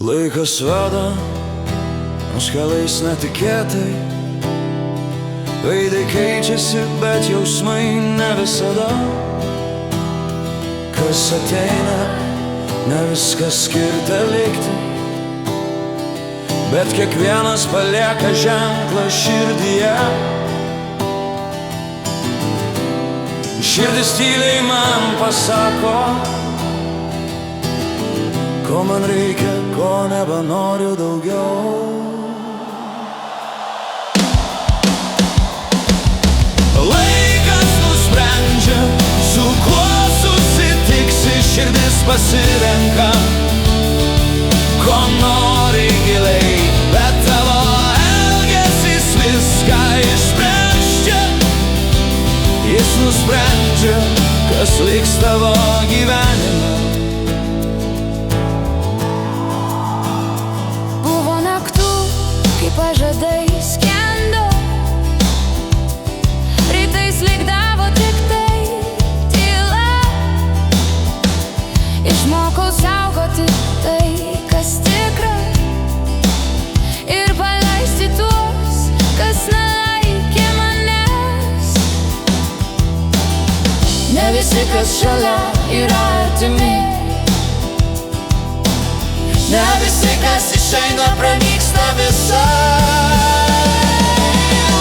Laikas veda mus keliais netikėtai, veidai keičiasi, bet jausmai ne visada. Kas ateina, ne viskas skirta likti, bet kiekvienas palieka ženklą širdyje. Širdis tyliai man pasako, ko man reikia, ko nebenoriu daugiau. Laikas nusprendžia, su kuo susitiksi, širdis pasirenka, ko nori giliai, bet tavo elgesys viską išsprendžia. Jis nusprendžia, kas liks tavo gyvenime. Pažadai skendo, rytais likdavo tik tai tyla. Išmokau saugoti tai, kas tikra, ir paleisti tuos, kas nelaikė manęs. Ne visi, kas šalia, yra artimi, ne visi, kas išeina, pranyksta visai.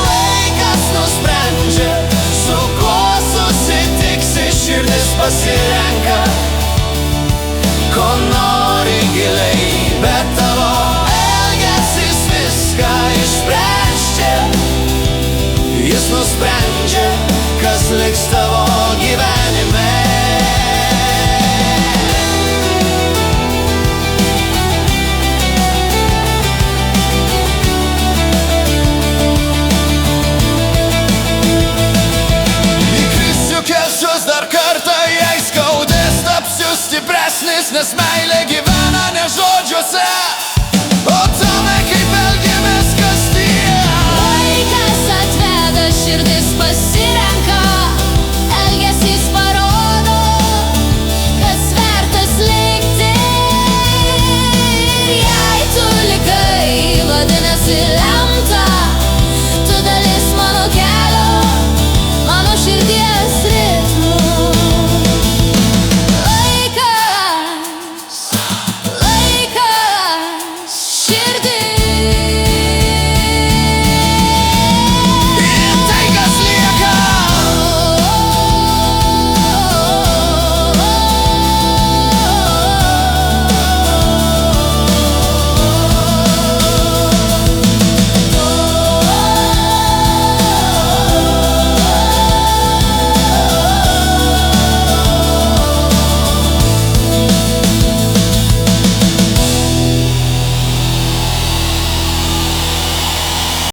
Laikas nusprendžia, su kuo susitiksi, širdis pasirenka, ko nori giliai, bet tavo elgesys viską išsprendžia. Jis nusprendžia, kas liks